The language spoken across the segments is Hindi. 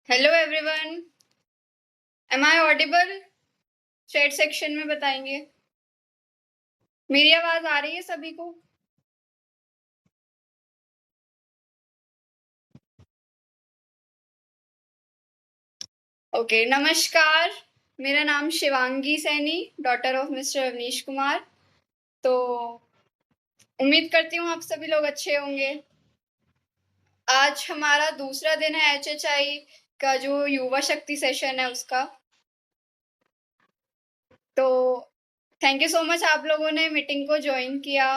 Hello everyone. Am I audible? Chat section में बताएंगे। मेरी आवाज आ रही है सभी को? ओके, नमस्कार। मेरा नाम Shivangi Saini, daughter of mister Avnish Kumar. तो उम्मीद करती हूँ आप सभी लोग अच्छे होंगे। आज हमारा दूसरा दिन है एचएचआई का, जो युवा शक्ति सेशन है उसका। तो थैंक यू सो मच, आप लोगों ने मीटिंग को ज्वाइन किया,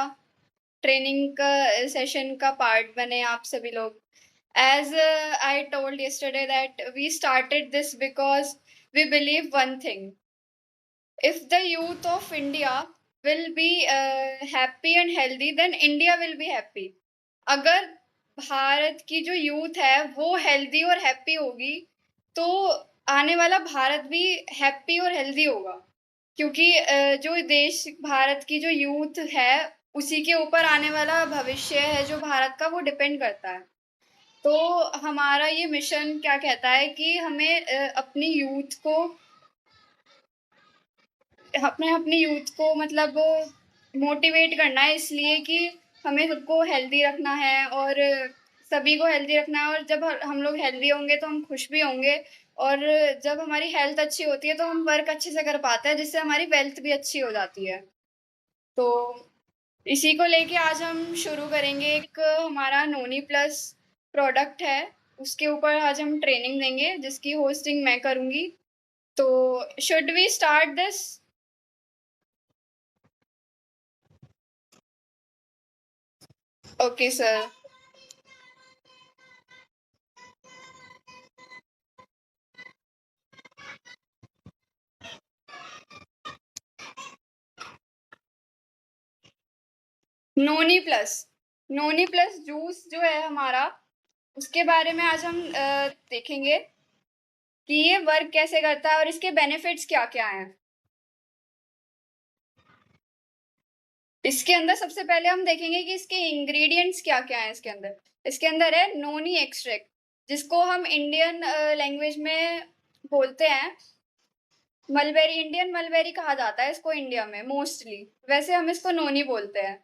ट्रेनिंग का सेशन का पार्ट बने आप सभी लोग। As I told yesterday that we started this because we believe one thing: if the youth of India will be happy and healthy, then India will be happy. अगर भारत की जो यूथ है वो हेल्दी और हैप्पी होगी, तो आने वाला भारत भी हैप्पी और हेल्दी होगा। क्योंकि जो देश भारत की जो यूथ है, उसी के ऊपर आने वाला भविष्य है जो भारत का, वो डिपेंड करता है। तो हमारा ये मिशन क्या कहता है कि हमें अपने अपनी यूथ को मतलब मोटिवेट करना है, इसलिए कि हमें सबको हेल्दी रखना है और सभी को हेल्दी रखना है। और जब हम लोग हेल्दी होंगे तो हम खुश भी होंगे, और जब हमारी हेल्थ अच्छी होती है तो हम वर्क अच्छे से कर पाते हैं, जिससे हमारी वेल्थ भी अच्छी हो जाती है। तो इसी को लेके आज हम शुरू करेंगे। एक हमारा नोनी प्लस प्रोडक्ट है, उसके ऊपर आज हम ट्रेनिंग देंगे, जिसकी होस्टिंग मैं करूंगी। तो should we start this? Okay sir. Noni plus noni plus juice जो है हमारा, उसके बारे में आज हम देखेंगे कि ये वर्क कैसे करता है और इसके बेनिफिट्स क्या क्या हैं। इसके अंदर सबसे पहले हम देखेंगे कि इसके इंग्रेडिएंट्स क्या क्या हैं। इसके अंदर है नोनी एक्सट्रैक्ट, जिसको हम इंडियन लैंग्वेज में बोलते हैं मलबेरी। इंडियन मलबेरी कहा जाता है इसको इंडिया में मोस्टली, वैसे हम इसको नोनी बोलते हैं।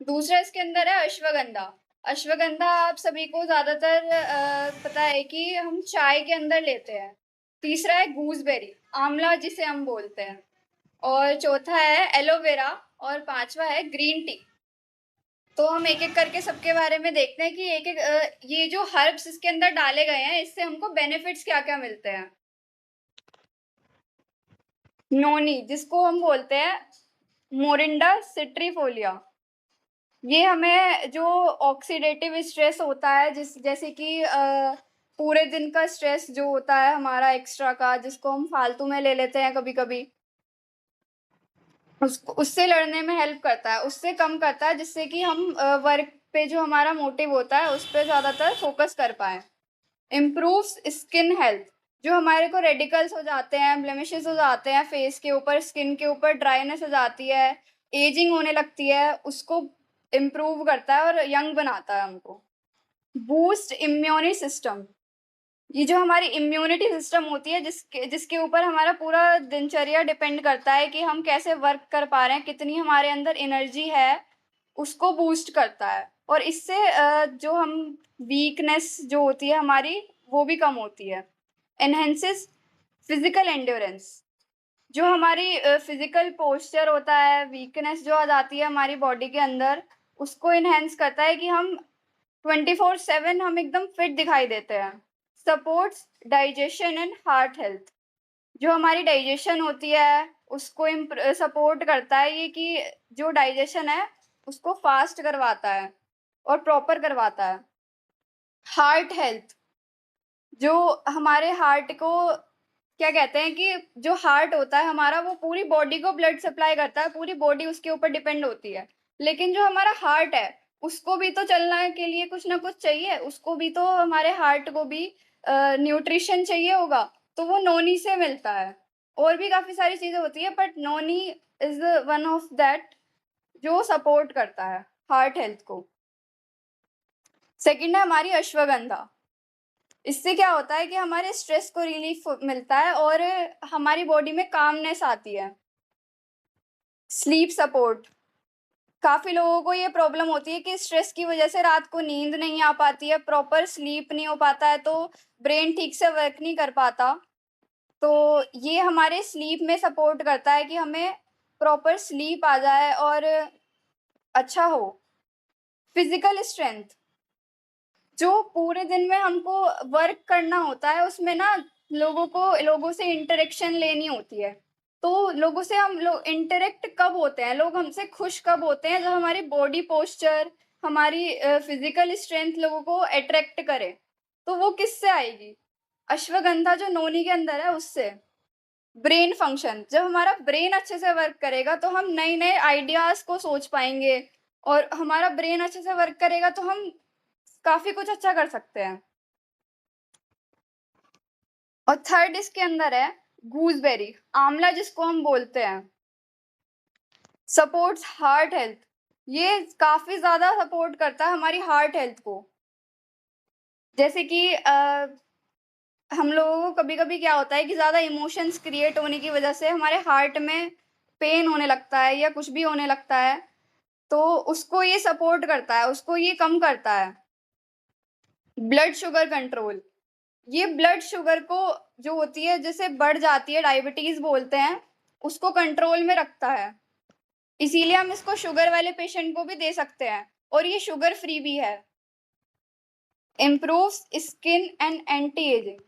दूसरा इसके अंदर है अश्वगंधा। अश्वगंधा आप सभी को ज्यादातर पता है कि हम चाय के अंदर लेते हैं। तीसरा है गूसबेरी, आंवला जिसे हम बोलते हैं। और चौथा है एलोवेरा। और पांचवा है ग्रीन टी। तो हम एक एक करके सबके बारे में देखते हैं कि एक एक ये जो हर्ब्स इसके अंदर डाले गए हैं, इससे हमको बेनिफिट्स क्या क्या मिलते हैं। नोनी, जिसको हम बोलते हैं मोरिंडा सिट्रीफोलिया, ये हमें जो ऑक्सीडेटिव स्ट्रेस होता है, जैसे कि पूरे दिन का स्ट्रेस जो होता है हमारा एक्स्ट्रा का, जिसको हम फालतू में ले लेते हैं कभी कभी, उससे लड़ने में हेल्प करता है, उससे कम करता है, जिससे कि हम वर्क पे जो हमारा मोटिव होता है उस पर ज्यादातर फोकस कर पाए। इम्प्रूव्स स्किन हेल्थ, जो हमारे को रेडिकल्स हो जाते हैं, ब्लेमिशेस हो जाते हैं फेस के ऊपर, स्किन के ऊपर ड्राइनेस हो जाती है, एजिंग होने लगती है, उसको इम्प्रूव करता है और यंग बनाता है हमको। बूस्ट इम्यूनी सिस्टम, ये जो हमारी इम्यूनिटी सिस्टम होती है, जिसके जिसके ऊपर हमारा पूरा दिनचर्या डिपेंड करता है कि हम कैसे वर्क कर पा रहे हैं, कितनी हमारे अंदर एनर्जी है, उसको बूस्ट करता है। और इससे जो हम वीकनेस जो होती है हमारी, वो भी कम होती है। एनहेंसेस फिजिकल एंड्योरेंस, जो हमारी फिजिकल पोस्चर होता है, वीकनेस जो आ जाती है हमारी बॉडी के अंदर, उसको इनहेंस करता है कि हम 24/7 हम एकदम फिट दिखाई देते हैं। Supports digestion and heart health, जो हमारी डाइजेशन होती है उसको सपोर्ट करता है ये, कि जो डाइजेशन है उसको फास्ट करवाता है और प्रॉपर करवाता है। हार्ट हेल्थ, जो हमारे हार्ट को क्या कहते हैं कि जो हार्ट होता है हमारा, वो पूरी बॉडी को ब्लड सप्लाई करता है, पूरी बॉडी उसके ऊपर डिपेंड होती है। लेकिन जो हमारा हार्ट है, उसको भी तो चलने के लिए कुछ ना कुछ चाहिए, उसको भी तो, हमारे हार्ट को भी न्यूट्रिशन चाहिए होगा, तो वो नोनी से मिलता है। और भी काफी सारी चीजें होती है, but noni is one of that, जो सपोर्ट करता है हार्ट हेल्थ को। सेकंड है हमारी अश्वगंधा। इससे क्या होता है कि हमारे स्ट्रेस को रिलीफ मिलता है और हमारी बॉडी में कामनेस आती है। स्लीप सपोर्ट, काफ़ी लोगों को ये प्रॉब्लम होती है कि स्ट्रेस की वजह से रात को नींद नहीं आ पाती है, प्रॉपर स्लीप नहीं हो पाता है, तो ब्रेन ठीक से वर्क नहीं कर पाता। तो ये हमारे स्लीप में सपोर्ट करता है कि हमें प्रॉपर स्लीप आ जाए और अच्छा हो। फिज़िकल स्ट्रेंथ, जो पूरे दिन में हमको वर्क करना होता है, उसमें ना लोगों से इंटरेक्शन लेनी होती है। तो लोगों से हम लोग इंटरेक्ट कब होते हैं, लोग हमसे खुश कब होते हैं, जब हमारी बॉडी पोस्चर, हमारी फिज़िकल स्ट्रेंथ लोगों को अट्रैक्ट करे। तो वो किससे आएगी? अश्वगंधा जो नोनी के अंदर है उससे। ब्रेन फंक्शन, जब हमारा ब्रेन अच्छे से वर्क करेगा तो हम नए-नए आइडियाज़ को सोच पाएँगे और हमारा ब्रेन अच्छे से वर्क करेगा तो हम काफ़ी कुछ अच्छा कर सकते हैं। और थर्ड इसके अंदर है गूसबेरी, आंवला जिसको हम बोलते हैं। सपोर्ट्स हार्ट हेल्थ, ये काफ़ी ज़्यादा सपोर्ट करता है हमारी हार्ट हेल्थ को। जैसे कि हम लोगों को कभी-कभी क्या होता है कि ज़्यादा इमोशंस क्रिएट होने की वज़ह से हमारे हार्ट में पेन होने लगता है या कुछ भी होने लगता है, तो उसको ये सपोर्ट करता है, उसको ये कम करता है। ब्लड शुगर कंट्रोल, ये ब्लड शुगर को जो होती है जैसे बढ़ जाती है, डायबिटीज़ बोलते हैं, उसको कंट्रोल में रखता है। इसीलिए हम इसको शुगर वाले पेशेंट को भी दे सकते हैं और ये शुगर फ्री भी है। Improves skin and anti ageing,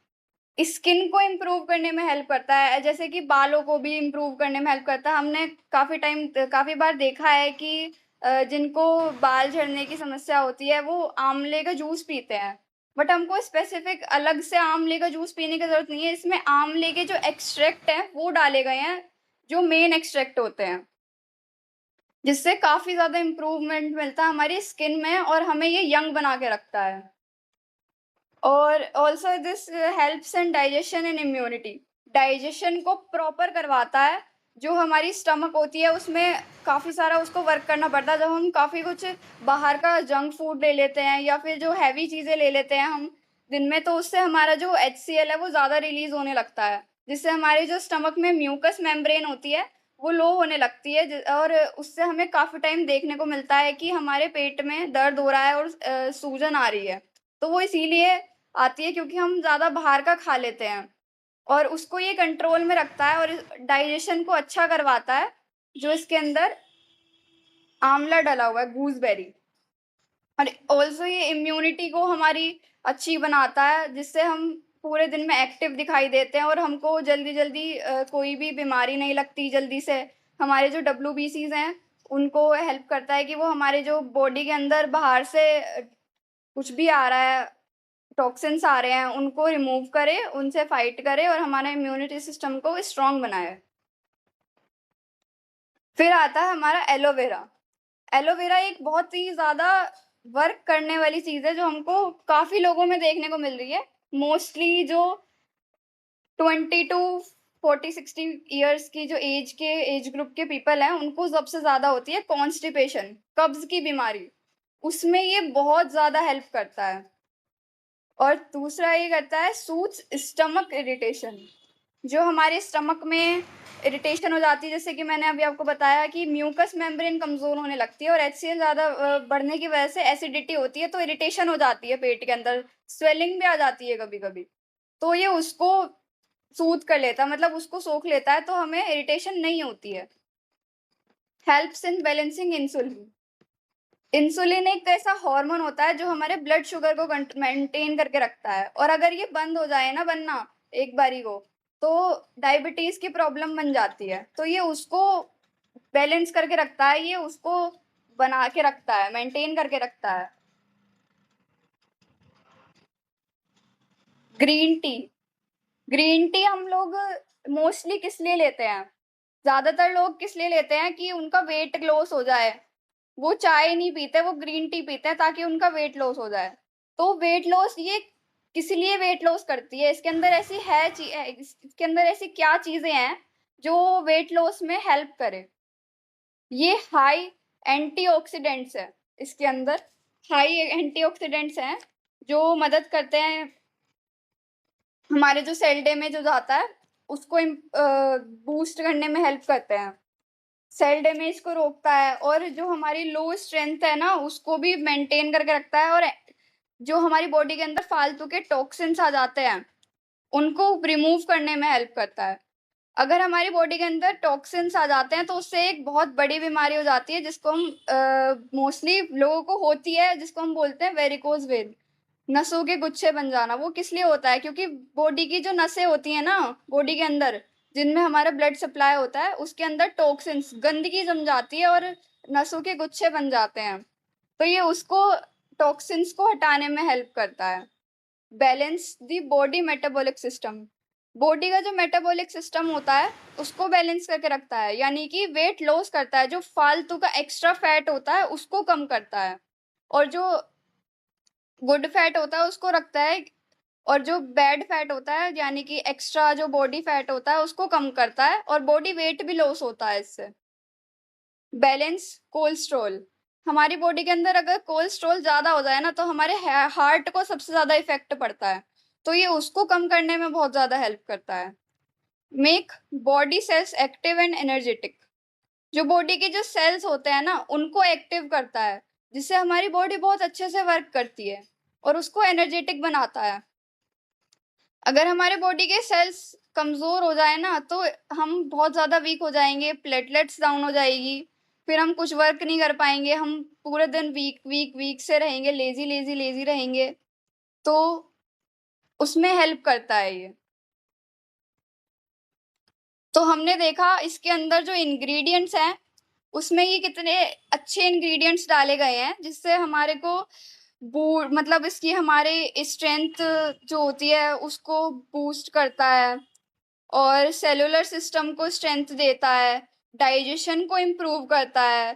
skin को इम्प्रूव करने में हेल्प करता है, जैसे कि बालों को भी इम्प्रूव करने में हेल्प करता है। हमने काफ़ी बार देखा है कि जिनको बाल झड़ने की समस्या होती है, वो आंवले का जूस पीते हैं। बट हमको स्पेसिफ़िक अलग से आंवले का जूस पीने की ज़रूरत नहीं है, इसमें आंवले के जो एक्सट्रैक्ट हैं, वो डाले गए हैं, जो मेन एक्सट्रैक्ट होते हैं, जिससे काफ़ी ज़्यादा इम्प्रूवमेंट मिलता है हमारी स्किन में और हमें ये यंग बना के रखता है। और also this helps in digestion and immunity, digestion को प्रॉपर करवाता है। जो हमारी स्टमक होती है उसमें काफ़ी सारा उसको वर्क करना पड़ता है, जब हम काफ़ी कुछ बाहर का जंक फूड ले लेते हैं या फिर जो हैवी चीज़ें ले लेते हैं हम दिन में, तो उससे हमारा जो HCl है वो ज़्यादा रिलीज होने लगता है, जिससे हमारे जो स्टमक में म्यूकस मेम्ब्रेन होती है वो लो होने लगती है, और उससे हमें काफ़ी टाइम देखने को मिलता है कि हमारे पेट में दर्द हो रहा है और सूजन आ रही है। तो वो इसीलिए आती है क्योंकि हम ज़्यादा बाहर का खा लेते हैं और उसको ये कंट्रोल में रखता है और डाइजेशन को अच्छा करवाता है, जो इसके अंदर आंवला डला हुआ है, गूसबेरी। और ऑल्सो ये इम्यूनिटी को हमारी अच्छी बनाता है, जिससे हम पूरे दिन में एक्टिव दिखाई देते हैं और हमको जल्दी-जल्दी कोई भी बीमारी नहीं लगती जल्दी से। हमारे जो WBCs हैं, उनको हेल्प करता है कि वो हमारे जो बॉडी के अंदर बाहर से कुछ भी आ रहा है, टॉक्सिन्स आ रहे हैं, उनको रिमूव करे, उनसे फाइट करे और हमारे इम्यूनिटी सिस्टम को स्ट्रॉन्ग बनाए। फिर आता है हमारा एलोवेरा। एलोवेरा एक बहुत ही ज़्यादा वर्क करने वाली चीज़ है, जो हमको काफ़ी लोगों में देखने को मिल रही है। मोस्टली जो 20 टू 40-60 इयर्स की जो एज ग्रुप के पीपल हैं, उनको सबसे ज़्यादा होती है कॉन्स्टिपेशन, कब्ज़ की बीमारी। उसमें ये बहुत ज़्यादा हेल्प करता है। और दूसरा ये करता है सूट्स स्टमक इरिटेशन, जो हमारे स्टमक में इरिटेशन हो जाती है, जैसे कि मैंने अभी आपको बताया कि म्यूकस मेम्ब्रेन कमज़ोर होने लगती है और HCl ज़्यादा बढ़ने की वजह से एसिडिटी होती है, तो इरिटेशन हो जाती है पेट के अंदर, स्वेलिंग भी आ जाती है कभी-कभी। तो ये उसको सूद कर लेता है, मतलब उसको सोख लेता है, तो हमें इरिटेशन नहीं होती है। Helps in balancing insulin, insulin एक ऐसा हार्मोन होता है जो हमारे ब्लड शुगर को मेंटेन करके रखता है, और अगर ये बंद हो जाए ना बनना एक बारी को, तो डायबिटीज की प्रॉब्लम बन जाती है। तो ये उसको बैलेंस करके रखता है, ये उसको बना के रखता है, मेंटेन करके रखता है। ग्रीन टी, ग्रीन टी हम लोग मोस्टली किस लिए लेते हैं, ज्यादातर लोग किस लिए लेते हैं कि उनका वेट लॉस हो जाए। वो चाय नहीं पीते, वो ग्रीन टी पीते हैं ताकि उनका वेट लॉस हो जाए। तो वेट लॉस ये किस लिए वेट लॉस करती है, इसके अंदर ऐसी इसके अंदर ऐसी क्या चीजें हैं जो वेट लॉस में हेल्प करे। ये हाई एंटीऑक्सीडेंट्स है, इसके अंदर हाई एंटीऑक्सीडेंट्स हैं जो मदद करते हैं हमारे जो सेल डैमेज हो जाता है उसको बूस्ट करने में हेल्प करते हैं। सेल डैमेज को रोकता है और जो हमारी लो स्ट्रेंथ है ना उसको भी मेंटेन करके रखता है, और जो हमारी बॉडी के अंदर फालतू के टॉक्सिन्स आ जाते हैं उनको रिमूव करने में हेल्प करता है। अगर हमारी बॉडी के अंदर टॉक्सिन्स आ जाते हैं तो उससे एक बहुत बड़ी बीमारी हो जाती है जिसको हम मोस्टली लोगों को होती है, जिसको हम बोलते हैं वेरिकोज वेन, नसों के गुच्छे बन जाना। वो किस लिए होता है? क्योंकि बॉडी की जो नसें होती हैं ना बॉडी के अंदर, जिनमें हमारा ब्लड सप्लाई होता है, उसके अंदर टॉक्सिन्स गंदगी जम जाती है और नसों के गुच्छे बन जाते हैं। तो ये उसको टॉक्सिन्स को हटाने में हेल्प करता है। Balance the body metabolic system, body का जो मेटाबॉलिक सिस्टम होता है उसको बैलेंस करके रखता है, यानी कि वेट लॉस करता है, जो फालतू का एक्स्ट्रा फैट होता है उसको कम करता है, और जो गुड फैट होता है उसको रखता है, और जो बैड फैट होता है यानी कि एक्स्ट्रा जो बॉडी फैट होता है उसको कम करता है, और बॉडी वेट भी लॉस होता है इससे। बैलेंस कोलेस्ट्रॉल, हमारी बॉडी के अंदर अगर कोलेस्ट्रॉल ज्यादा हो जाए ना तो हमारे हार्ट को सबसे ज्यादा इफेक्ट पड़ता है, तो ये उसको कम करने में बहुत ज्यादा हेल्प करता है। Make body cells active and energetic, जो बॉडी के जो सेल्स होते हैं ना उनको एक्टिव करता है, जिससे हमारी बॉडी बहुत अच्छे से वर्क करती है और उसको एनर्जेटिक बनाता है। अगर हमारे बॉडी के सेल्स कमजोर हो जाए ना तो हम बहुत ज्यादा वीक हो जाएंगे, प्लेटलेट्स डाउन हो जाएगी, फिर हम कुछ वर्क नहीं कर पाएंगे, हम पूरे दिन वीक वीक वीक से रहेंगे, लेजी लेजी लेजी रहेंगे। तो उसमें हेल्प करता है ये। तो हमने देखा इसके अंदर जो इंग्रेडिएंट्स हैं उसमें ये कितने अच्छे इंग्रेडिएंट्स डाले गए हैं, जिससे हमारे को मतलब इसकी हमारे स्ट्रेंथ जो होती है उसको बूस्ट करता है, और सेलुलर सिस्टम को स्ट्रेंथ देता है, डाइजेशन को इम्प्रूव करता है,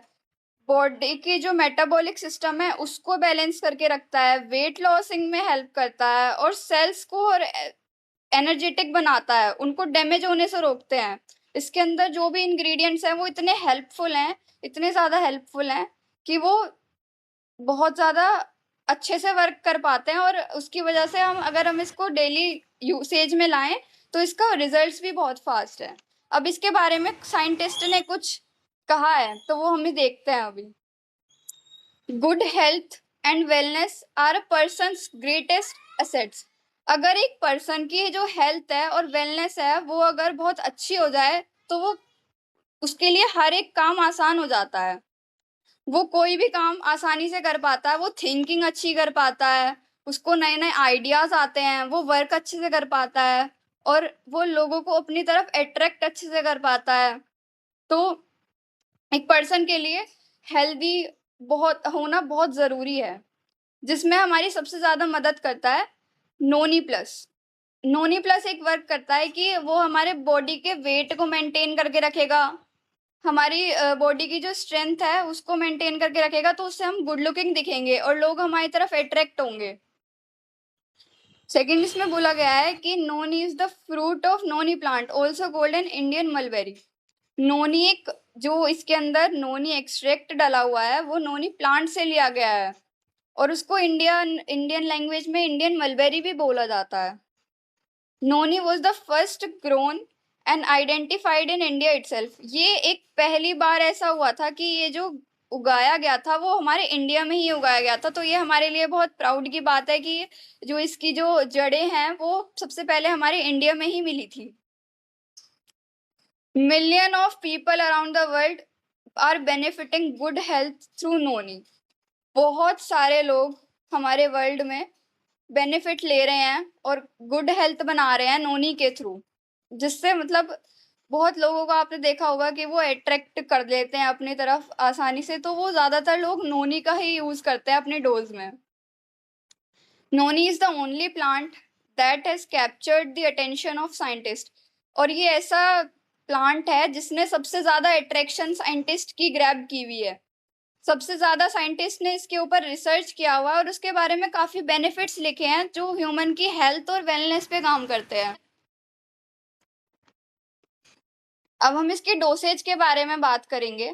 बॉडी की जो मेटाबॉलिक सिस्टम है उसको बैलेंस करके रखता है, वेट लॉसिंग में हेल्प करता है, और सेल्स को और एनर्जेटिक बनाता है, उनको डैमेज होने से रोकते हैं। इसके अंदर जो भी इंग्रेडिएंट्स हैं वो इतने हेल्पफुल हैं, इतने ज़्यादा हेल्पफुल हैं कि वो बहुत ज़्यादा अच्छे से वर्क कर पाते हैं, और उसकी वजह से हम इसको डेली यूसेज में लाएं तो इसका रिजल्ट्स भी बहुत फास्ट है। अब इसके बारे में साइंटिस्ट ने कुछ कहा है तो वो हमें देखते हैं अभी। Good health and wellness are a person's greatest assets, अगर एक पर्सन की जो हेल्थ है और वेलनेस है वो अगर बहुत अच्छी हो जाए तो वो उसके लिए हर एक काम आसान हो जाता है, वो कोई भी काम आसानी से कर पाता है, वो थिंकिंग अच्छी कर पाता है, उसको नए नए आइडियाज आते हैं, वो वर्क अच्छे से कर पाता है, और वो लोगों को अपनी तरफ अट्रैक्ट अच्छे से कर पाता है। तो एक पर्सन के लिए हेल्दी बहुत होना बहुत ज़रूरी है, जिसमें हमारी सबसे ज़्यादा मदद करता है नोनी प्लस। नोनी प्लस एक वर्क करता है कि वो हमारे बॉडी के वेट को मेंटेन करके रखेगा, हमारी बॉडी की जो स्ट्रेंथ है उसको मेंटेन करके रखेगा, तो उससे हम गुड लुकिंग दिखेंगे और लोग हमारी तरफ अट्रैक्ट होंगे। सेकंड इसमें बोला गया है कि noni is the fruit of noni plant also called an Indian mulberry. Noni एक जो इसके अंदर नोनी एक्सट्रैक्ट डाला हुआ है वो नोनी प्लांट से लिया गया है, और उसको इंडियन इंडियन लैंग्वेज में इंडियन मलबेरी भी बोला जाता है। Noni was the first grown and identified in India itself, ये एक पहली बार ऐसा हुआ था कि ये जो उगाया गया था वो हमारे इंडिया में ही उगाया गया था, तो ये हमारे लिए बहुत प्राउड की बात है कि जो इसकी जो जड़ें हैं वो सबसे पहले हमारे इंडिया में ही मिली थी। Million of people around the world are benefiting good health through noni, बहुत सारे लोग हमारे वर्ल्ड में बेनिफिट ले रहे हैं और गुड हेल्थ बना रहे हैं नोनी के थ्रू, जिससे मतलब बहुत लोगों को आपने देखा होगा कि वो अट्रैक्ट कर लेते हैं अपनी तरफ आसानी से, तो वो ज्यादातर लोग नोनी का ही यूज करते हैं अपने डोज में। Noni is the only plant that has captured the attention of scientist, और ये ऐसा प्लांट है जिसने सबसे ज्यादा अट्रैक्शन साइंटिस्ट की ग्रैब की हुई है, सबसे ज्यादा साइंटिस्ट ने इसके ऊपर रिसर्च किया हुआ है और उसके बारे में काफी बेनिफिट्स लिखे हैं जो ह्यूमन की हेल्थ और वेलनेस पे काम करते हैं। अब हम इसके डोसेज के बारे में बात करेंगे।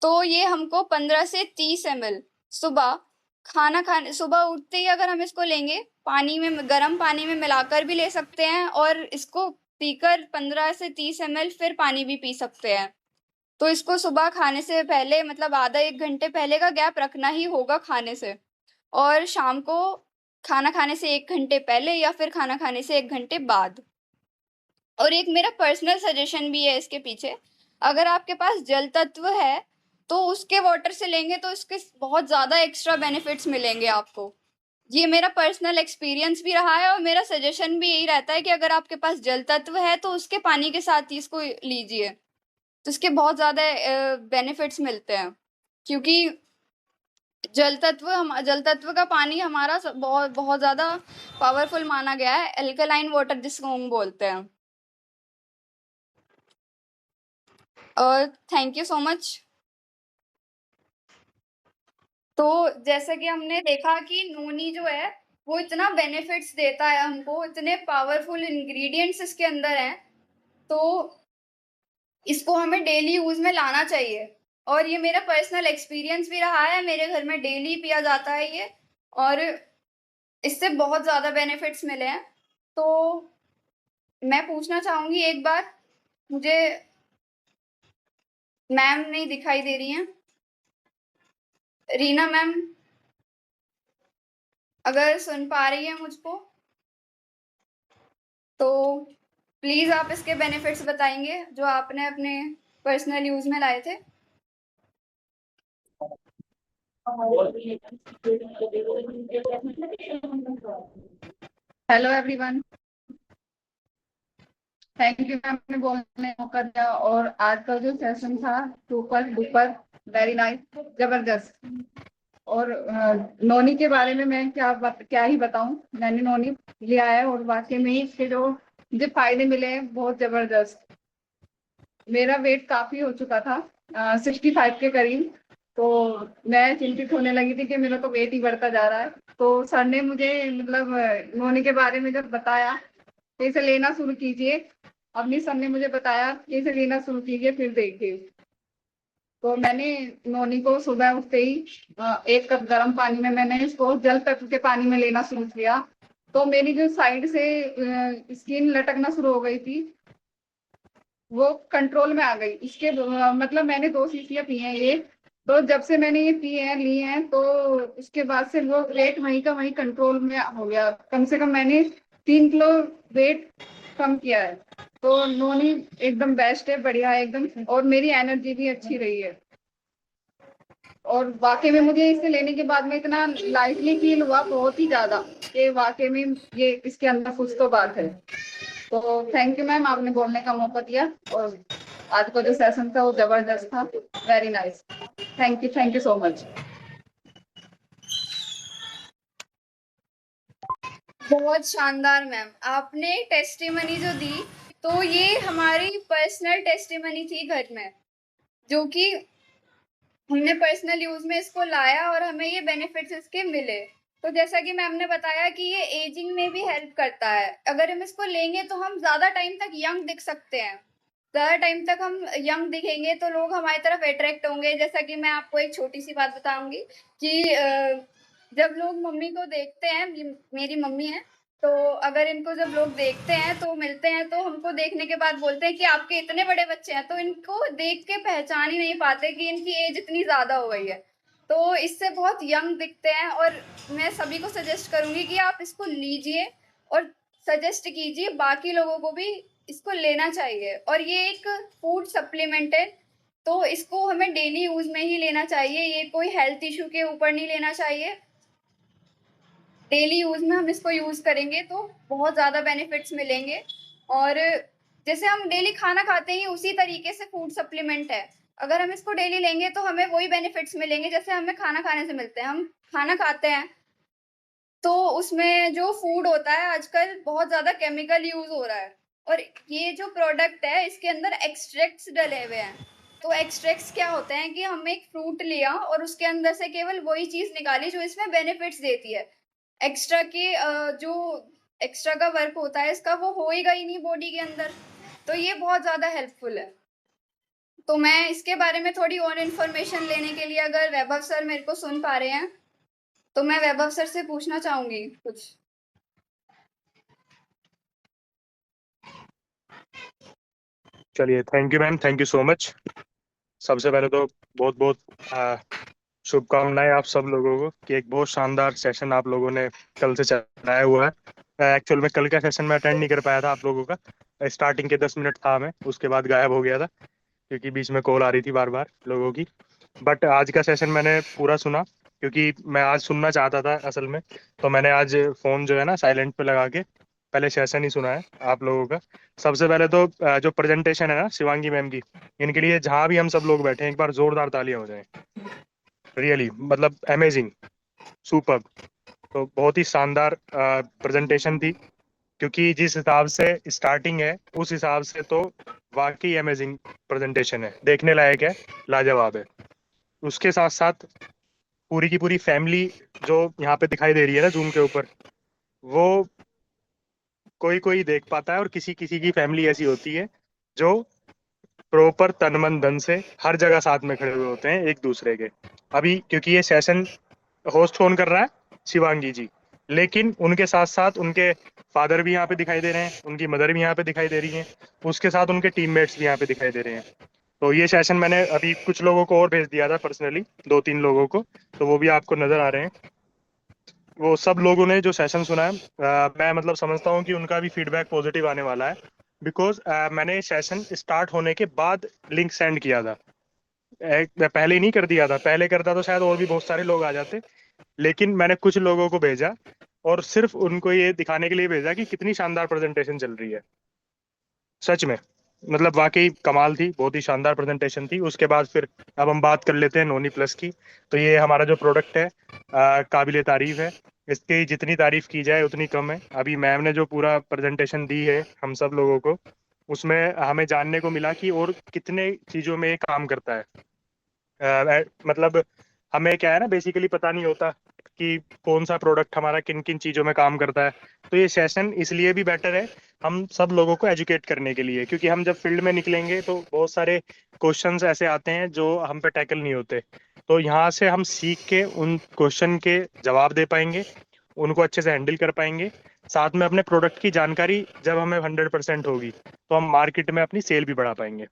तो ये हमको 15 से 30 ml सुबह खाना खाने, सुबह उठते ही अगर हम इसको लेंगे पानी में, गर्म पानी में मिलाकर भी ले सकते हैं और इसको पीकर 15 से 30 ml फिर पानी भी पी सकते हैं। तो इसको सुबह खाने से पहले मतलब आधा 1 घंटे पहले का गैप रखना ही होगा खाने से, और शाम को खाना खाने से 1 घंटे पहले या फिर खाना खाने से 1 घंटे बाद। और एक मेरा पर्सनल सजेशन भी है इसके पीछे, अगर आपके पास जल तत्व है तो उसके वाटर से लेंगे तो इसके बहुत ज़्यादा एक्स्ट्रा बेनिफिट्स मिलेंगे आपको। ये मेरा पर्सनल एक्सपीरियंस भी रहा है और मेरा सजेशन भी यही रहता है कि अगर आपके पास जल तत्व है तो उसके पानी के साथ ही इसको लीजिए, तो इसके बहुत ज़्यादा बेनिफिट्स मिलते हैं, क्योंकि जल तत्व का पानी हमारा बहुत बहुत ज़्यादा पावरफुल माना गया है, एल्कलाइन वाटर जिसको हम बोलते हैं। और थैंक यू सो मच। तो जैसा कि हमने देखा कि नोनी जो है वो इतना बेनिफिट्स देता है हमको, इतने पावरफुल इंग्रेडिएंट्स इसके अंदर हैं, तो इसको हमें डेली यूज में लाना चाहिए। और ये मेरा पर्सनल एक्सपीरियंस भी रहा है, मेरे घर में डेली पिया जाता है ये, और इससे बहुत ज़्यादा बेनिफिट्स मिले हैं। तो मैं पूछना चाहूँगी एक बार, मुझे मैम नहीं दिखाई दे रही हैं, रीना मैम अगर सुन पा रही है मुझको तो प्लीज आप इसके बेनिफिट्स बताएंगे जो आपने अपने पर्सनल यूज में लाए थे। Hello everyone, thank you ma'am ने बोलने का मौका दिया। और आज का जो सेशन था सुपर डुपर वेरी नाइस, जबरदस्त। और नोनी के बारे में मैं क्या ही बताऊं, मैंने नोनी लिया है और वाकई में ही इसके जो मुझे फायदे मिले हैं बहुत जबरदस्त। मेरा वेट काफी हो चुका था, 65 के करीब। तो मैं चिंतित होने लगी थी कि मेरा तो वेट ही बढ़ता जा रहा है। तो सर ने मुझे मतलब नोनी के बारे में जब बताया कि इसे लेना शुरू कीजिए, अपनी सर ने मुझे बताया कि इसे लेना शुरू कीजिए फिर देखिए। तो मैंने नोनी को सुबह उठते ही 1 कप गर्म पानी में मैंने इसको जल तक के पानी में लेना शुरू किया। तो मेरी जो साइड से स्किन लटकना शुरू हो गई थी वो कंट्रोल में आ गई। इसके मतलब मैंने 2 शीशियाँ पी हैं ये। तो जब से मैंने ये पी हैं ली हैं तो उसके बाद से वो वेट वहीं का वहीं कंट्रोल में हो गया। कम से कम मैंने 3 किलो वेट कम किया है। तो नोनी एकदम बेस्ट है, बढ़िया है एकदम, और मेरी एनर्जी भी अच्छी रही है। और वाकई में मुझे इसे लेने के बाद में इतना लाइटली फील हुआ, बहुत ही ज्यादा, कि वाकई में ये इसके अंदर कुछ तो बात है। तो थैंक यू मैम, आपने बोलने का मौका दिया। और आज का जो सेशन था वो जबरदस्त था, very nice. Thank you so much. बहुत शानदार मैम, आपने टेस्टिमनी जो दी, तो ये हमारी पर्सनल टेस्टिमनी थी घर में, जो कि हमने पर्सनल यूज में इसको लाया और हमें ये बेनिफिट्स इसके मिले। तो जैसा कि मैम ने बताया कि ये एजिंग में भी हेल्प करता है, अगर हम इसको लेंगे तो हम ज्यादा टाइम तक यंग दिख सकते हैं। ज्यादा टाइम तक हम यंग दिखेंगे तो लोग हमारी तरफ अट्रैक्ट होंगे। जैसा कि मैं आपको एक छोटी सी बात बताऊंगी कि जब लोग मम्मी को देखते हैं, मेरी मम्मी है, तो अगर इनको जब लोग देखते हैं तो मिलते हैं तो हमको देखने के बाद बोलते हैं कि आपके इतने बड़े बच्चे हैं, तो इनको देख के पहचान ही नहीं पाते कि इनकी एज इतनी ज्यादा हो गई है। तो इससे बहुत यंग दिखते हैं, और मैं सभी को सजेस्ट करूंगी कि आप इसको लीजिए और सजेस्ट कीजिए बाकी लोगों को भी इसको लेना चाहिए। और ये एक फूड सप्लीमेंट है, तो इसको हमें डेली यूज में ही लेना चाहिए, ये कोई हेल्थ इशू के ऊपर नहीं लेना चाहिए। डेली यूज में हम इसको यूज करेंगे तो बहुत ज्यादा बेनिफिट्स मिलेंगे। और जैसे हम डेली खाना खाते हैं उसी तरीके से फूड सप्लीमेंट है, अगर हम इसको डेली लेंगे तो हमें वही बेनिफिट्स मिलेंगे जैसे हमें खाना खाने से मिलते हैं। हम खाना खाते हैं तो उसमें जो फूड होता है आजकल बहुत ज्यादा केमिकल यूज हो रहा है, और ये जो प्रोडक्ट है इसके अंदर एक्सट्रैक्ट्स डले हुए हैं। तो एक्सट्रैक्ट्स क्या होते हैं कि हमने एक फ्रूट लिया और उसके अंदर से केवल वही चीज निकाली जो इसमें बेनिफिट्स देती है। एक्स्ट्रा के जो एक्स्ट्रा का वर्क होता है इसका वो होएगा ही नहीं बॉडी के अंदर, तो ये बहुत ज्यादा हेल्पफुल है। तो मैं इसके बारे में थोड़ी और इन्फॉर्मेशन लेने के लिए, अगर वैभव सर मेरे को सुन पा रहे हैं, तो मैं वैभव सर से पूछना चाहूंगी कुछ। चलिए, thank you ma'am, thank you so much. सबसे पहले तो बहुत बहुत आ, शुभकामनाएं आप सब लोगों को कि एक बहुत शानदार सेशन आप लोगों ने कल से चलाया हुआ है। एक्चुअल में कल का सेशन मैं अटेंड नहीं कर पाया था आप लोगों का। स्टार्टिंग के 10 मिनट था मैं, उसके बाद गायब हो गया था क्योंकि बीच में कॉल आ रही थी बार बार लोगों की। बट आज का सेशन मैंने पूरा सुना क्योंकि मैं आज सुनना चाहता था असल में। तो मैंने आज फ़ोन जो है ना साइलेंट पे लगा के पहले सेशन ही सुना है आप लोगों का। सबसे पहले तो जो प्रेजेंटेशन है ना शिवांगी मैम की, इनके लिए जहाँ भी हम सब लोग बैठे हैं एक बार जोरदार तालियां हो जाएं। रियली मतलब अमेजिंग, सुपर। तो बहुत ही शानदार प्रेजेंटेशन थी, क्योंकि जिस हिसाब से स्टार्टिंग है उस हिसाब से तो वाकई अमेजिंग प्रेजेंटेशन है, देखने लायक है, लाजवाब है। उसके साथ साथ पूरी की पूरी फैमिली जो यहाँ पे दिखाई दे रही है ना जूम के ऊपर, वो कोई कोई देख पाता है और किसी किसी की फैमिली ऐसी होती है जो प्रॉपर तन मन धन से हर जगह साथ में खड़े हुए होते हैं एक दूसरे के। अभी क्योंकि ये सेशन होस्ट कौन कर रहा है, शिवांगी जी, लेकिन उनके साथ साथ उनके फादर भी यहाँ पे दिखाई दे रहे हैं, उनकी मदर भी यहाँ पे दिखाई दे रही हैं, उसके साथ उनके टीममेट्स भी यहाँ पे दिखाई दे रहे हैं। तो ये सेशन मैंने अभी कुछ लोगों को और भेज दिया था पर्सनली, 2-3 लोगों को, तो वो भी आपको नजर आ रहे हैं। वो सब लोगों ने जो सेशन सुना है, मैं मतलब समझता हूँ कि उनका भी फीडबैक पॉजिटिव आने वाला है। बिकॉज मैंने सेशन स्टार्ट होने के बाद लिंक सेंड किया था। मैं पहले ही नहीं कर दिया था, पहले करता तो शायद और भी बहुत सारे लोग आ जाते, लेकिन मैंने कुछ लोगों को भेजा और सिर्फ उनको ये दिखाने के लिए भेजा कि कितनी शानदार प्रेजेंटेशन चल रही है। सच में मतलब वाकई कमाल थी, बहुत ही शानदार प्रेजेंटेशन थी। उसके बाद फिर अब हम बात कर लेते हैं नोनी प्लस की। तो ये हमारा जो प्रोडक्ट है काबिले तारीफ है। इसकी जितनी तारीफ की जाए उतनी कम है। अभी मैम ने जो पूरा प्रेजेंटेशन दी है हम सब लोगों को, उसमें हमें जानने को मिला कि और कितने चीज़ों में ये काम करता है। मतलब हमें क्या है ना, बेसिकली पता नहीं होता कि कौन सा प्रोडक्ट हमारा किन किन चीज़ों में काम करता है। तो ये सेशन इसलिए भी बेटर है हम सब लोगों को एजुकेट करने के लिए, क्योंकि हम जब फील्ड में निकलेंगे तो बहुत सारे क्वेश्चंस ऐसे आते हैं जो हम पे टैकल नहीं होते। तो यहाँ से हम सीख के उन क्वेश्चन के जवाब दे पाएंगे, उनको अच्छे से हैंडल कर पाएंगे। साथ में अपने प्रोडक्ट की जानकारी जब हमें 100% होगी तो हम मार्केट में अपनी सेल भी बढ़ा पाएंगे।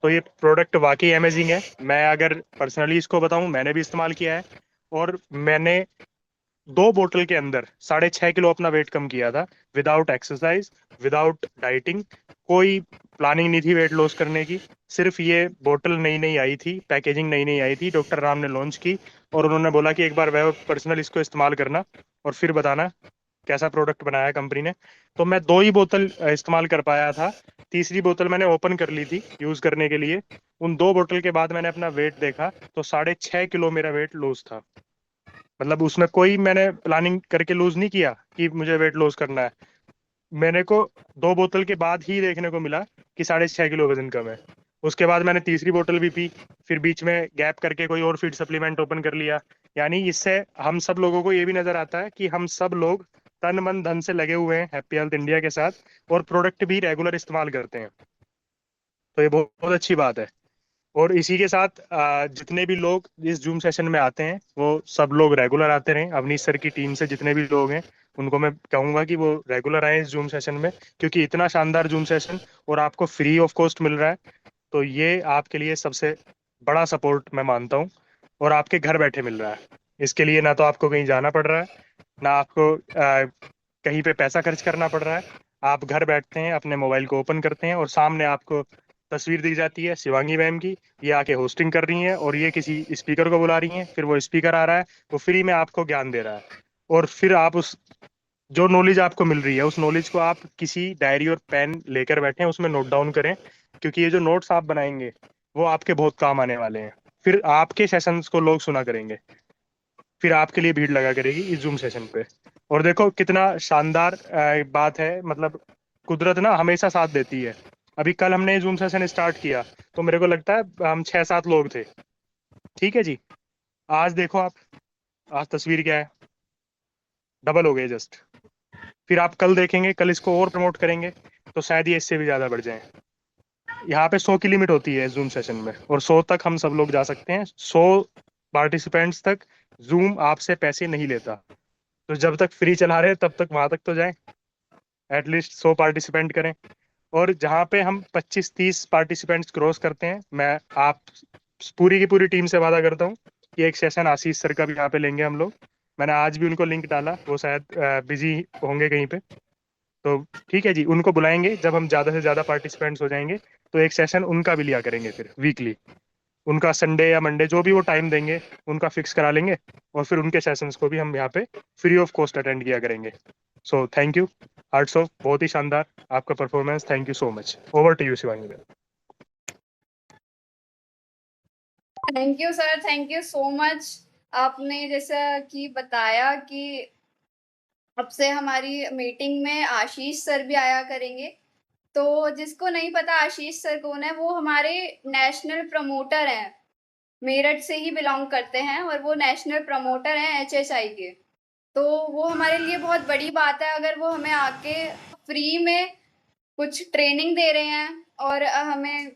तो ये प्रोडक्ट वाकई अमेजिंग है। मैं अगर पर्सनली इसको बताऊं, मैंने भी इस्तेमाल किया है और मैंने 2 बोतल के अंदर 6.5 किलो अपना वेट कम किया था, विदाउट एक्सरसाइज, विदाउट डाइटिंग। कोई प्लानिंग नहीं थी वेट लॉस करने की। सिर्फ ये बोतल नई नई आई थी, पैकेजिंग नई नई आई थी, डॉक्टर राम ने लॉन्च की और उन्होंने बोला कि एक बार वह पर्सनल इसको इस्तेमाल करना और फिर बताना कैसा प्रोडक्ट बनाया कंपनी ने। तो मैं 2 ही बोतल इस्तेमाल कर पाया था। तीसरी बोतल मैंने ओपन कर ली थी यूज करने के लिए। उन 2 बोतल के बाद मैंने अपना वेट देखा तो 6.5 किलो मेरा वेट लॉस था। मतलब उसमें कोई मैंने प्लानिंग करके लूज नहीं किया कि मुझे वेट लॉस करना है। मैंने को 2 बोतल के बाद ही देखने को मिला कि 6.5 किलो वजन कम है। उसके बाद मैंने तीसरी बोतल भी पी, फिर बीच में गैप करके कोई और फीड सप्लीमेंट ओपन कर लिया। यानी इससे हम सब लोगों को ये भी नजर आता है कि हम सब लोग तन मन धन से लगे हुए हैं हैप्पी हेल्थ इंडिया के साथ, और प्रोडक्ट भी रेगुलर इस्तेमाल करते हैं। तो ये बहुत बहुत अच्छी बात है। और इसी के साथ जितने भी लोग इस जूम सेशन में आते हैं वो सब लोग रेगुलर आते रहें। अवनीश सर की टीम से जितने भी लोग हैं उनको मैं कहूंगा कि वो रेगुलर आए इस जूम सेशन में, क्योंकि इतना शानदार जूम सेशन और आपको फ्री ऑफ कॉस्ट मिल रहा है। तो ये आपके लिए सबसे बड़ा सपोर्ट मैं मानता हूँ, और आपके घर बैठे मिल रहा है। इसके लिए ना तो आपको कहीं जाना पड़ रहा है, ना आपको कहीं पे पैसा खर्च करना पड़ रहा है। आप घर बैठते हैं, अपने मोबाइल को ओपन करते हैं और सामने आपको तस्वीर दी जाती है शिवांगी मैम की, ये आके होस्टिंग कर रही हैं और ये किसी स्पीकर को बुला रही हैं, फिर वो स्पीकर आ रहा है, वो फ्री में आपको ज्ञान दे रहा है। और फिर आप उस जो नॉलेज आपको मिल रही है उस नॉलेज को आप किसी डायरी और पेन लेकर बैठें, उसमें नोट डाउन करें, क्योंकि ये जो नोट्स आप बनाएंगे वो आपके बहुत काम आने वाले हैं। फिर आपके सेशंस को लोग सुना करेंगे, फिर आपके लिए भीड़ लगा करेगी इस जूम सेशन पे। और देखो कितना शानदार बात है, मतलब कुदरत ना हमेशा साथ देती है। अभी कल हमने जूम सेशन स्टार्ट किया तो मेरे को लगता है हम 6-7 लोग थे, ठीक है जी। आज देखो आप, आज तस्वीर क्या है, डबल हो गए जस्ट। फिर आप कल देखेंगे, कल इसको और प्रमोट करेंगे तो शायद ये इससे भी ज्यादा बढ़ जाए। यहाँ पे 100 की लिमिट होती है जूम सेशन में, और 100 तक हम सब लोग जा सकते हैं, 100 पार्टिसिपेंट्स तक। जूम आपसे पैसे नहीं लेता, तो जब तक फ्री चला रहे हैं तब तक वहां तक तो जाएं, एटलीस्ट 100 पार्टिसिपेंट करें। और जहाँ पे हम 25-30 पार्टिसिपेंट्स क्रॉस करते हैं, मैं आप पूरी की पूरी टीम से वादा करता हूँ कि एक सेशन आशीष सर का भी यहाँ पे लेंगे हम लोग। मैंने आज भी उनको लिंक डाला, वो शायद बिजी होंगे कहीं पे, तो ठीक है जी, उनको बुलाएंगे जब हम ज़्यादा से ज़्यादा पार्टिसिपेंट्स हो जाएंगे, तो एक सेशन उनका भी लिया करेंगे फिर वीकली। उनका संडे या मंडे जो भी वो टाइम देंगे उनका फिक्स करा लेंगे, और फिर उनके सेशंस को भी हम यहाँ पे फ्री ऑफ कॉस्ट अटेंड किया करेंगे। So thank you hats off, बहुत ही शानदार आपका performance, thank you so much. Over to you Shivangi ma'am. Thank you sir, thank you so much. आपने जैसा कि बताया कि अब से हमारी मीटिंग में आशीष सर भी आया करेंगे। तो जिसको नहीं पता आशीष सर कौन है, वो हमारे नेशनल प्रमोटर हैं, मेरठ से ही बिलोंग करते हैं और वो नेशनल प्रमोटर हैं HHI के। तो वो हमारे लिए बहुत बड़ी बात है अगर वो हमें आके फ्री में कुछ ट्रेनिंग दे रहे हैं और हमें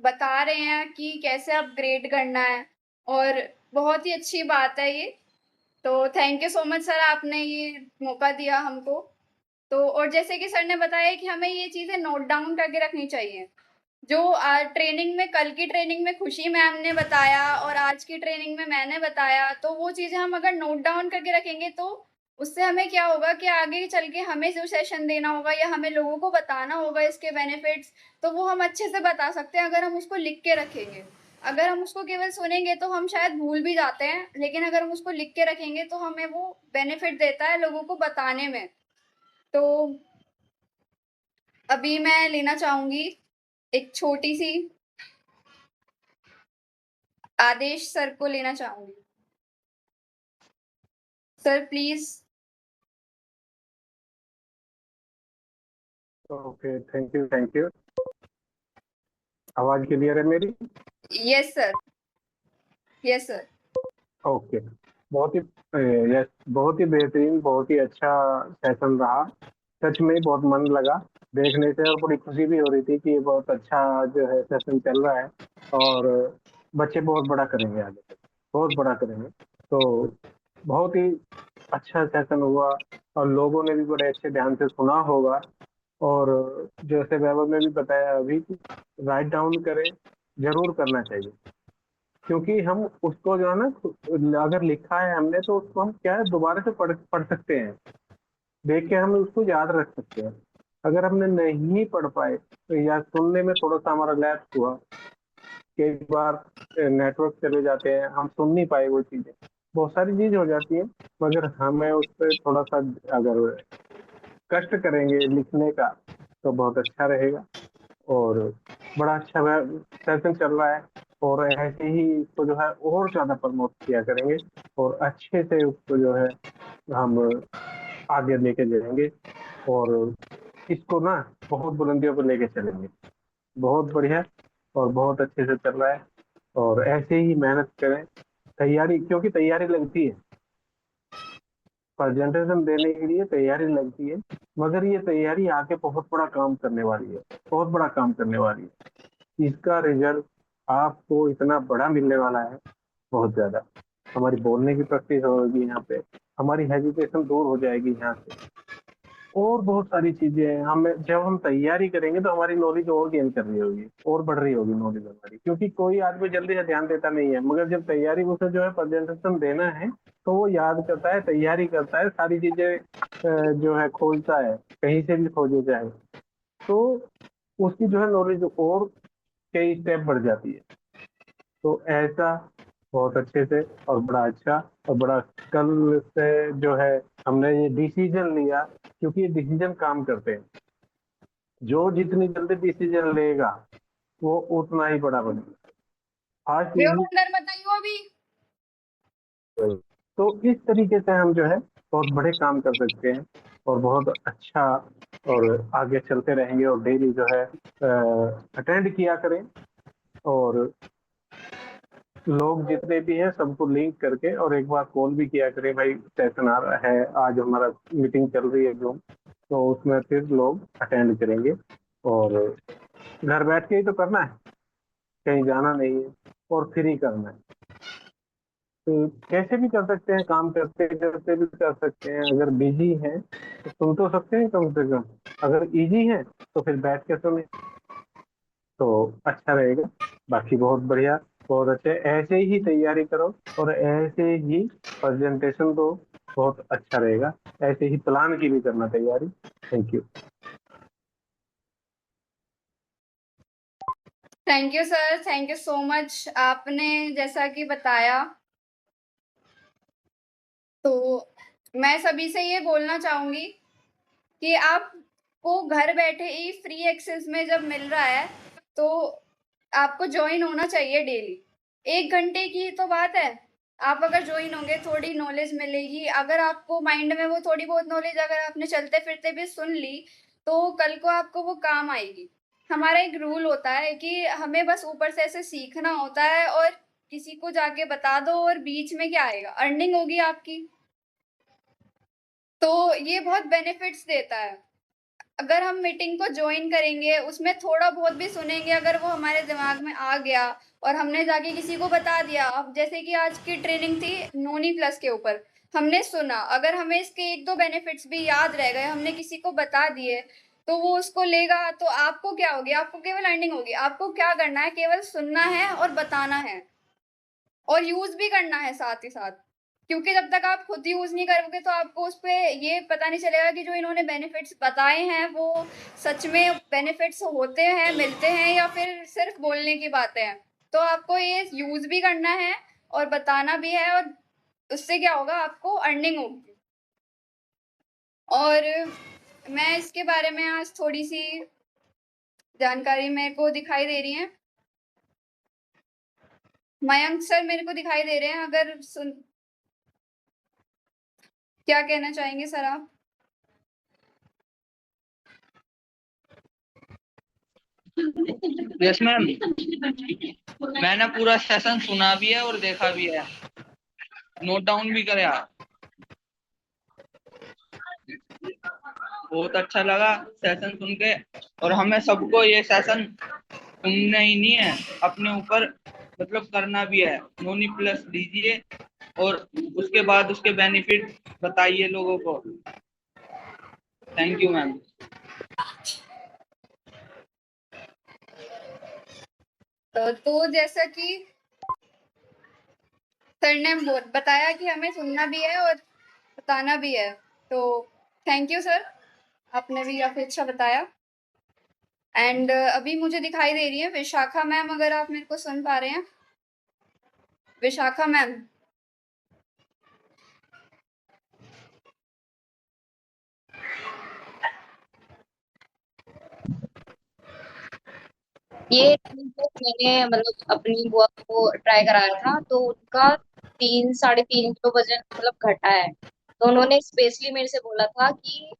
बता रहे हैं कि कैसे अपग्रेड करना है, और बहुत ही अच्छी बात है ये। तो thank you so much sir, आपने ये मौका दिया हमको। तो और जैसे कि सर ने बताया कि हमें ये चीज़ें नोट डाउन करके रखनी चाहिए। जो ट्रेनिंग में, कल की ट्रेनिंग में खुशी मैम ने बताया और आज की ट्रेनिंग में मैंने बताया, तो वो चीज़ें हम अगर नोट डाउन करके रखेंगे तो उससे हमें क्या होगा कि आगे चल के हमें जो सेशन देना होगा या हमें लोगों को बताना होगा इसके बेनिफिट्स, तो वो हम अच्छे से बता सकते हैं अगर हम उसको लिख के रखेंगे। अगर हम उसको केवल सुनेंगे तो हम शायद भूल भी जाते हैं, लेकिन अगर हम उसको लिख के रखेंगे तो हमें वो बेनिफिट देता है लोगों को बताने में। तो अभी मैं लेना चाहूंगी एक छोटी सी, आदेश सर को लेना चाहूंगी। Sir please. Okay, thank you thank you. आवाज क्लियर है मेरी? Yes sir, yes sir. Okay, बहुत ही यस, बहुत ही बेहतरीन, बहुत ही अच्छा सेशन रहा। सच में बहुत मन लगा देखने से, और बड़ी खुशी भी हो रही थी कि ये बहुत अच्छा जो है सेशन चल रहा है, और बच्चे बहुत बड़ा करेंगे आगे तक, बहुत बड़ा करेंगे। तो बहुत ही अच्छा सेशन हुआ, और लोगों ने भी बड़े अच्छे ध्यान से सुना होगा। और जैसे वैभव ने भी बताया अभी कि राइट डाउन करें, जरूर करना चाहिए, क्योंकि हम उसको जो है ना, अगर लिखा है हमने तो उसको हम क्या है दोबारा से पढ़ सकते हैं, देख के हम उसको याद रख सकते हैं। अगर हमने नहीं पढ़ पाए तो, या सुनने में थोड़ा सा हमारा लैप्स हुआ, कई बार नेटवर्क चले जाते हैं, हम सुन नहीं पाए वो चीजें, बहुत सारी चीज हो जाती है। मगर हमें उस पर थोड़ा सा अगर कष्ट करेंगे लिखने का तो बहुत अच्छा रहेगा। और बड़ा अच्छा सेशन चल रहा है, और ऐसे ही इसको जो है और ज्यादा प्रमोट किया करेंगे, और अच्छे से उसको जो है हम आगे लेके जाएंगे, और इसको ना बहुत बुलंदियों पर लेके चलेंगे। बहुत बढ़िया, और बहुत अच्छे से चल रहा है, और ऐसे ही मेहनत करें, तैयारी, क्योंकि तैयारी लगती है, प्रेजेंटेशन देने के लिए तैयारी लगती है, मगर ये तैयारी आके बहुत बड़ा काम करने वाली है, बहुत बड़ा काम करने वाली है। इसका रिजल्ट आपको इतना बड़ा मिलने वाला है, बहुत ज्यादा। हमारी बोलने की प्रैक्टिस होगी यहाँ पे, हमारी हेजिटेशन दूर हो जाएगी यहाँ से, और बहुत सारी चीजें हैं। हमें जब हम तैयारी करेंगे तो हमारी नॉलेज और गेन कर रही होगी, और बढ़ रही होगी नॉलेज हमारी, क्योंकि कोई आदमी जल्दी से ध्यान देता नहीं है, मगर जब तैयारी उसे जो है प्रेजेंटेशन देना है तो वो याद करता है, तैयारी करता है, सारी चीजें जो है खोजता है, कहीं से भी खोजे जाए, तो उसकी जो है नॉलेज और कई स्टेप बढ़ जाती है। तो ऐसा बहुत अच्छे से, और बड़ा अच्छा, और बड़ा कल से जो है हमने ये डिसीजन लिया, क्योंकि ये डिसीजन काम करते हैं। जो जितनी जल्दी डिसीजन लेगा वो उतना ही बड़ा बनेगा। Fast easy. अंदर बताइए अभी। तो इस तरीके से हम जो है बहुत बड़े काम कर सकते हैं, और बहुत अच्छा, और आगे चलते रहेंगे, और डेली जो है अटेंड किया करें, और लोग जितने भी हैं सबको लिंक करके, और एक बार कॉल भी किया करें, भाई सेशन आ रहा है, आज हमारा मीटिंग चल रही है जो, तो उसमें फिर लोग अटेंड करेंगे। और घर बैठ के ही तो करना है, कहीं जाना नहीं है, और फ्री करना है, तो कैसे भी कर सकते हैं, काम करते करते भी कर सकते हैं। अगर बिजी है तो सुन तो सकते हैं कम से कम, अगर इजी है तो फिर बैठ के सुने तो अच्छा रहेगा। बाकी बहुत बढ़िया, बहुत अच्छे, ऐसे ही तैयारी करो और ऐसे ही प्रेजेंटेशन दो, बहुत अच्छा रहेगा। ऐसे ही प्लान की भी करना तैयारी। Thank you. Thank you sir, thank you so much. आपने जैसा कि बताया, तो मैं सभी से ये बोलना चाहूंगी कि आपको घर बैठे ही फ्री एक्सेस में जब मिल रहा है तो आपको ज्वाइन होना चाहिए डेली। 1 घंटे की तो बात है, आप अगर ज्वाइन होंगे थोड़ी नॉलेज मिलेगी। अगर आपको माइंड में वो थोड़ी बहुत नॉलेज अगर आपने चलते फिरते भी सुन ली तो कल को आपको वो काम आएगी। हमारा एक रूल होता है कि हमें बस ऊपर से ऐसे सीखना होता है और किसी को जाके बता दो और बीच में क्या आएगा, अर्निंग होगी आपकी। तो ये बहुत बेनिफिट्स देता है। अगर हम मीटिंग को ज्वाइन करेंगे, उसमें थोड़ा बहुत भी सुनेंगे, अगर वो हमारे दिमाग में आ गया और हमने जाके किसी को बता दिया। अब जैसे कि आज की ट्रेनिंग थी नोनी प्लस के ऊपर, हमने सुना, अगर हमें इसके 1-2 बेनिफिट्स भी याद रह गए, हमने किसी को बता दिए, तो वो उसको लेगा, तो आपको क्या होगी? आपको केवल अर्निंग होगी। आपको क्या करना है? केवल सुनना है और बताना है और यूज भी करना है साथ ही साथ। क्योंकि जब तक आप खुद यूज नहीं करोगे तो आपको उस पे ये पता नहीं चलेगा कि जो इन्होंने बेनिफिट्स बताए हैं वो सच में बेनिफिट्स होते हैं, मिलते हैं, या फिर सिर्फ बोलने की बातें हैं। तो आपको ये यूज भी करना है और बताना भी है, और उससे क्या होगा? आपको अर्निंग होगी। और मैं इसके बारे में आज थोड़ी सी जानकारी मेरे को दिखाई दे रही है। मयंक सर मेरे को दिखाई दे रहे हैं, अगर सुन, क्या कहना चाहेंगे सर आप? यस मैम, मैंने पूरा सेशन सुना भी है और देखा भी है, नोट डाउन भी करा। बहुत अच्छा लगा सेशन सुन के, और हमें सबको ये सेशन सुनना ही नहीं है, अपने ऊपर मतलब करना भी है। नोनी प्लस लीजिए और उसके बाद उसके बेनिफिट बताइए लोगों को। Thank you ma'am. तो जैसा कि सर ने बताया कि हमें सुनना भी है और बताना भी है, तो थैंक यू सर, आपने भी काफी अच्छा बताया। एंड अभी मुझे दिखाई दे रही है विशाखा मैम, अगर आप मेरे को सुन पा रहे हैं। विशाखा मैम, ये मैंने मतलब अपनी बुआ को ट्राई कराया था, तो उनका 3-3.5 किलो वजन मतलब घटा है। तो उन्होंने स्पेशली मेरे से बोला था कि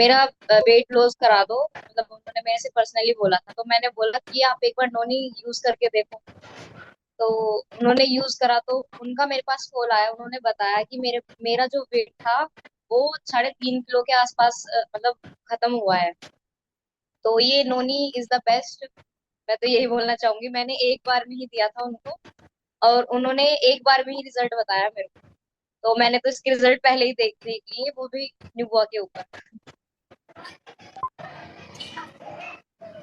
मेरा वेट लॉस करा दो, मतलब उन्होंने मेरे से पर्सनली बोला था। तो मैंने बोला कि आप एक बार नोनी यूज करके देखो। तो उन्होंने यूज करा तो उनका मेरे पास कॉल आया, उन्होंने बताया कि मेरा जो वेट था वो 3.5 किलो के आसपास मतलब खत्म हुआ है। तो ये नोनी इज द बेस्ट। मैं तो यही बोलना चाहूंगी, मैंने एक बार में ही दिया था उनको और उन्होंने एक बार में ही रिजल्ट बताया मेरे को। तो मैंने तो इसके रिजल्ट पहले ही देख देख लिए, वो भी न्यूबुआ के ऊपर।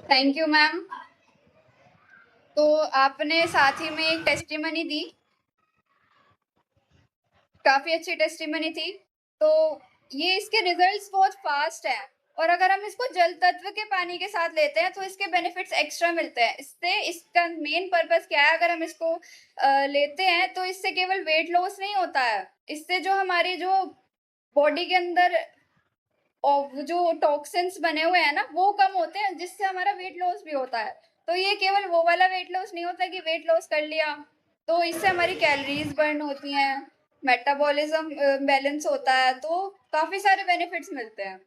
Thank you ma'am. तो आपने साथ ही में एक टेस्टिमनी दी, काफी अच्छी टेस्टिमनी थी। तो ये इसके रिजल्ट्स बहुत फास्ट हैं, और अगर हम इसको जल तत्व के पानी के साथ लेते हैं तो इसके बेनिफिट्स एक्स्ट्रा मिलते हैं। इससे इसका मेन पर्पस क्या है? अगर हम इसको लेते हैं तो इससे केवल वेट लॉस नहीं होता है, इससे जो हमारी जो बॉडी के अंदर और जो टॉक्सिन्स बने हुए हैं ना वो कम होते हैं, जिससे हमारा वेट लॉस भी होता है। तो ये केवल वो वाला वेट लॉस नहीं होता कि वेट लॉस कर लिया, तो इससे हमारी कैलोरीज बर्न होती हैं, मेटाबॉलिज्म बैलेंस होता है, तो काफी सारे बेनिफिट्स मिलते हैं।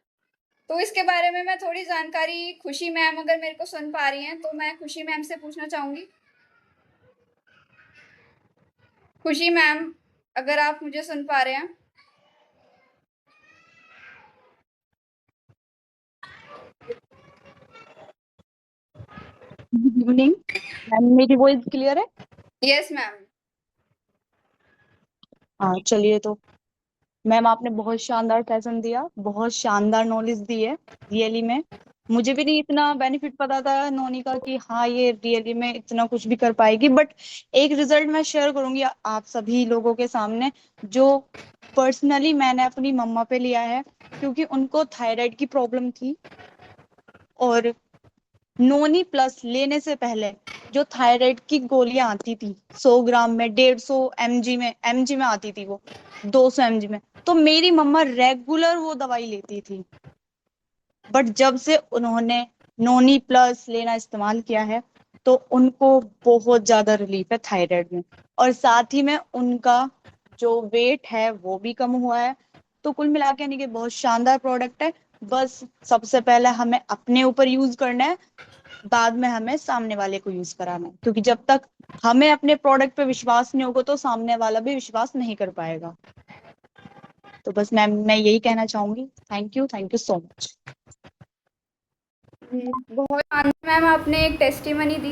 तो इसके बारे में मैं थोड़ी जानकारी, खुशी मैम अगर मेरे को सुन पा रही हैं तो मैं खुशी मैम से पूछना चाहूंगी। खुशी मैम, अगर आप मुझे सुन पा रहे हैं। गुड इवनिंग मैम, मेरी वॉइस क्लियर है? Yes ma'am. हाँ चलिए। तो मैम आपने बहुत शानदार सेशन दिया, बहुत शानदार नॉलेज दी है रियली में। मुझे भी नहीं इतना बेनिफिट पता था नोनी का कि हाँ ये रियली में इतना कुछ भी कर पाएगी, बट एक रिजल्ट मैं शेयर करूंगी आप सभी लोगों के सामने, जो पर्सनली मैंने अपनी मम्मा पे लिया है, क्योंकि उनको थायराइड की प्रॉब्लम थी। और नोनी प्लस लेने से पहले जो थायराइड की गोलियां आती थी 100 ग्राम में, 150 एमजी में आती थी, वो 200 एमजी में, तो मेरी मम्मा रेगुलर वो दवाई लेती थी। बट जब से उन्होंने नोनी प्लस लेना इस्तेमाल किया है तो उनको बहुत ज्यादा रिलीफ है थायराइड में, और साथ ही में उनका जो वेट है वो भी कम हुआ है। तो कुल मिला के यानी कि बहुत शानदार प्रोडक्ट है। बस सबसे पहले हमें अपने ऊपर यूज करना है, बाद में हमें सामने वाले को यूज कराना है, क्योंकि जब तक हमें अपने प्रोडक्ट पे विश्वास नहीं होगा तो सामने वाला भी विश्वास नहीं कर पाएगा। तो बस मैं यही कहना चाहूंगी। Thank you so much. बहुत आनंद मैम आपने एक टेस्टिमनी दी।